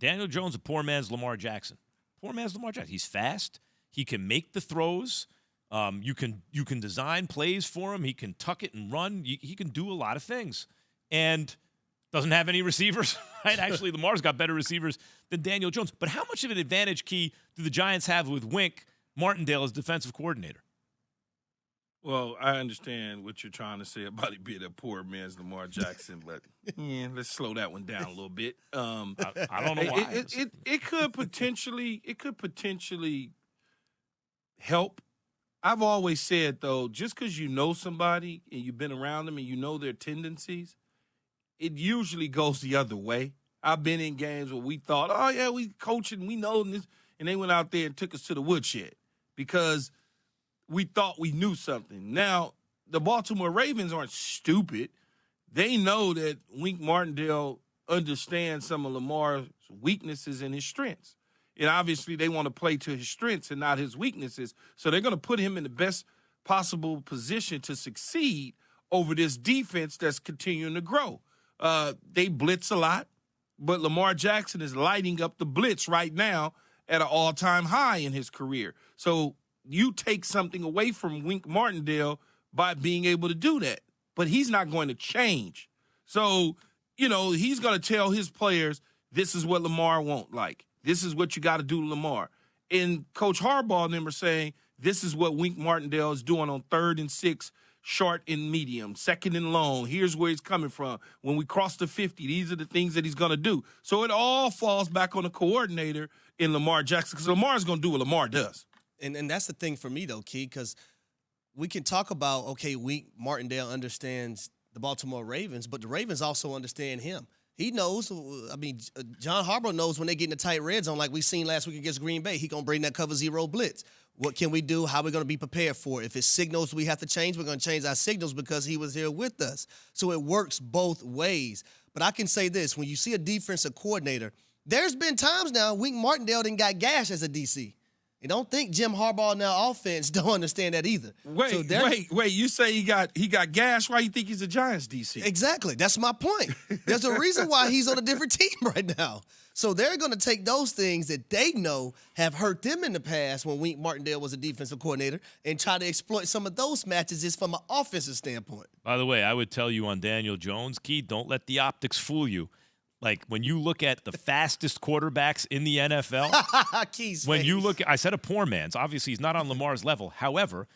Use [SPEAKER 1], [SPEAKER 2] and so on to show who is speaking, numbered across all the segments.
[SPEAKER 1] Daniel Jones, a poor man's Lamar Jackson. Poor man's Lamar Jackson. He's fast. He can make the throws. You can design plays for him. He can tuck it and run. He can do a lot of things. And doesn't have any receivers, right? Actually, Lamar's got better receivers than Daniel Jones. But how much of an advantage, Key, do the Giants have with Wink Martindale as defensive coordinator?
[SPEAKER 2] Well, I understand what you're trying to say about it being a poor man's Lamar Jackson, but let's slow that one down a little bit.
[SPEAKER 1] I don't know why.
[SPEAKER 2] It could potentially help. I've always said, though, just because you know somebody and you've been around them and you know their tendencies, it usually goes the other way. I've been in games where we thought, oh, yeah, we coaching, we know this, and they went out there and took us to the woodshed because we thought we knew something. Now, the Baltimore Ravens aren't stupid. They know that Wink Martindale understands some of Lamar's weaknesses and his strengths. And obviously they want to play to his strengths and not his weaknesses. So they're going to put him in the best possible position to succeed over this defense that's continuing to grow. They blitz a lot, but Lamar Jackson is lighting up the blitz right now at an all-time high in his career. So you take something away from Wink Martindale by being able to do that. But he's not going to change. So, he's going to tell his players, this is what Lamar won't like. This is what you got to do to Lamar. And Coach Harbaugh and them are saying, this is what Wink Martindale is doing on 3rd and 6, short and medium, 2nd and long. Here's where he's coming from. When we cross the 50, these are the things that he's going to do. So it all falls back on the coordinator in Lamar Jackson because Lamar's going to do what Lamar does.
[SPEAKER 3] And that's the thing for me, though, Key, because we can talk about, okay, Wink Martindale understands the Baltimore Ravens, but the Ravens also understand him. He knows, John Harbaugh knows when they get in the tight red zone, like we seen last week against Green Bay, he going to bring that cover zero blitz. What can we do? How are we going to be prepared for it? If it's signals we have to change, we're going to change our signals because he was here with us. So it works both ways. But I can say this, when you see a defensive coordinator, there's been times now Wink Martindale didn't got gashed as a DC. And don't think Jim Harbaugh and their offense don't understand that either.
[SPEAKER 2] Wait. You say he got gashed. Why you think he's a Giants DC?
[SPEAKER 3] Exactly. That's my point. There's a reason why he's on a different team right now. So they're going to take those things that they know have hurt them in the past when Wink Martindale was a defensive coordinator and try to exploit some of those matches just from an offensive standpoint.
[SPEAKER 1] By the way, I would tell you on Daniel Jones, Key, don't let the optics fool you. Like, when you look at the fastest quarterbacks in the NFL, I said a poor man's. Obviously, he's not on Lamar's level. However,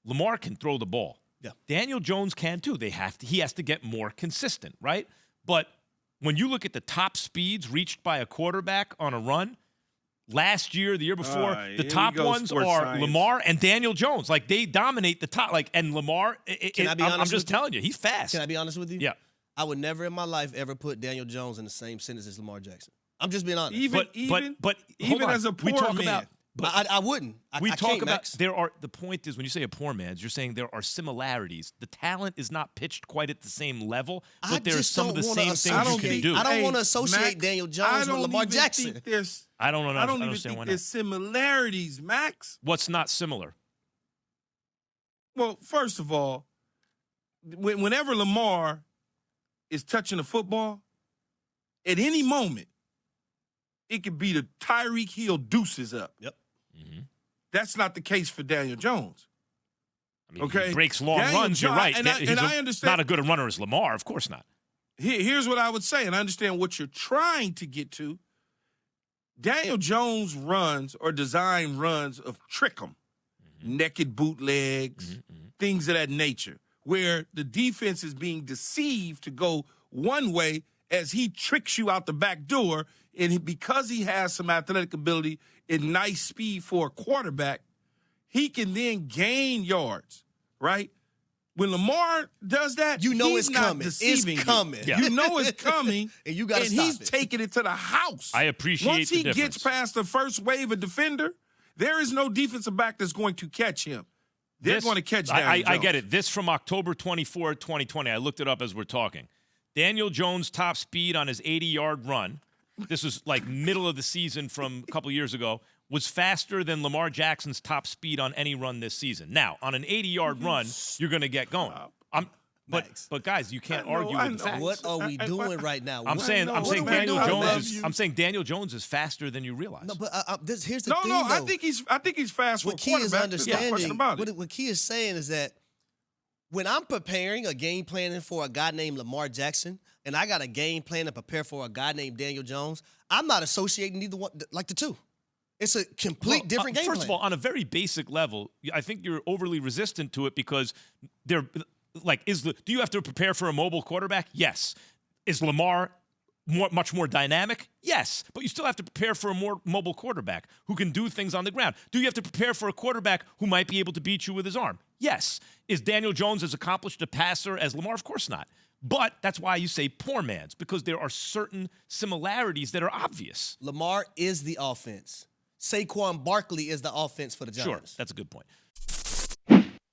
[SPEAKER 1] Lamar can throw the ball.
[SPEAKER 3] Yeah.
[SPEAKER 1] Daniel Jones can, too. He has to get more consistent, right? But when you look at the top speeds reached by a quarterback on a run, last year, the year before, the top ones are
[SPEAKER 2] science.
[SPEAKER 1] Lamar and Daniel Jones. Like, they dominate the top. Like, and Lamar, I'm just telling you, he's fast.
[SPEAKER 3] Can I be honest with you?
[SPEAKER 1] Yeah.
[SPEAKER 3] I would never in my life ever put Daniel Jones in the same sentence as Lamar Jackson. I'm just being honest.
[SPEAKER 2] Even as a poor man.
[SPEAKER 3] I wouldn't.
[SPEAKER 1] The point is, when you say a poor man's, you're saying there are similarities. The talent is not pitched quite at the same level, but there's some of the same things you can do.
[SPEAKER 3] I don't want to associate Daniel Jones with Lamar Jackson.
[SPEAKER 1] I don't understand why
[SPEAKER 2] even think there's similarities, Max.
[SPEAKER 1] What's not similar?
[SPEAKER 2] Well, first of all, whenever Lamar is touching the football, at any moment, it could be the Tyreek Hill deuces up.
[SPEAKER 3] Yep.
[SPEAKER 1] Mm-hmm.
[SPEAKER 2] That's not the case for Daniel Jones.
[SPEAKER 1] He breaks long runs, you're right.
[SPEAKER 2] I understand.
[SPEAKER 1] Not as good a runner as Lamar, of course not.
[SPEAKER 2] Here's what I would say, and I understand what you're trying to get to. Daniel Jones runs or design runs of trick 'em, naked bootlegs, things of that nature, where the defense is being deceived to go one way as he tricks you out the back door. And because he has some athletic ability and nice speed for a quarterback, he can then gain yards, right? When Lamar does that,
[SPEAKER 3] it's coming.
[SPEAKER 2] Deceiving
[SPEAKER 3] it's coming.
[SPEAKER 2] You. You know it's coming,
[SPEAKER 3] and you got to stop
[SPEAKER 2] he's taking it to the house.
[SPEAKER 1] I appreciate
[SPEAKER 2] Once he
[SPEAKER 1] the difference.
[SPEAKER 2] gets past the first wave of defender, there is no defensive back that's going to catch him. They're going to catch Daniel Jones.
[SPEAKER 1] I get it. This from October 24, 2020. I looked it up as we're talking. Daniel Jones' top speed on his 80-yard run, this was like middle of the season from a couple years ago, was faster than Lamar Jackson's top speed on any run this season. Now, on an 80-yard run, you're going to get going. But guys, you can't
[SPEAKER 2] I know,
[SPEAKER 1] argue
[SPEAKER 2] I
[SPEAKER 1] with the
[SPEAKER 2] know.
[SPEAKER 1] facts.
[SPEAKER 3] What are we doing right now?
[SPEAKER 1] I'm saying
[SPEAKER 2] what am I
[SPEAKER 1] Daniel
[SPEAKER 2] doing? I
[SPEAKER 1] Jones
[SPEAKER 2] love
[SPEAKER 1] is
[SPEAKER 2] you.
[SPEAKER 1] I'm saying Daniel Jones is faster than you realize.
[SPEAKER 3] No, but here's the
[SPEAKER 2] No,
[SPEAKER 3] thing,
[SPEAKER 2] no,
[SPEAKER 3] though.
[SPEAKER 2] I think he's fast for a
[SPEAKER 3] What Key is
[SPEAKER 2] quarterback. There's no question
[SPEAKER 3] understanding,
[SPEAKER 2] about it.
[SPEAKER 3] what Key is saying is that when I'm preparing a game planning for a guy named Lamar Jackson, and I got a game plan to prepare for a guy named Daniel Jones, I'm not associating either one, like the two. It's a complete different game
[SPEAKER 1] First
[SPEAKER 3] plan.
[SPEAKER 1] of all, on a very basic level, I think you're overly resistant to it because they're like, do you have to prepare for a mobile quarterback? Yes. Is Lamar much more dynamic? Yes. But you still have to prepare for a more mobile quarterback who can do things on the ground. Do you have to prepare for a quarterback who might be able to beat you with his arm? Yes. Is Daniel Jones as accomplished a passer as Lamar? Of course not. But that's why you say poor man's, because there are certain similarities that are obvious.
[SPEAKER 3] Lamar is the offense. Saquon Barkley is the offense for the
[SPEAKER 1] Sure,
[SPEAKER 3] Giants.
[SPEAKER 1] that's a good point.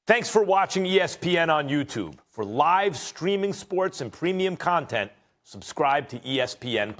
[SPEAKER 4] Thanks for watching ESPN on YouTube. For live streaming sports and premium content, subscribe to ESPN+.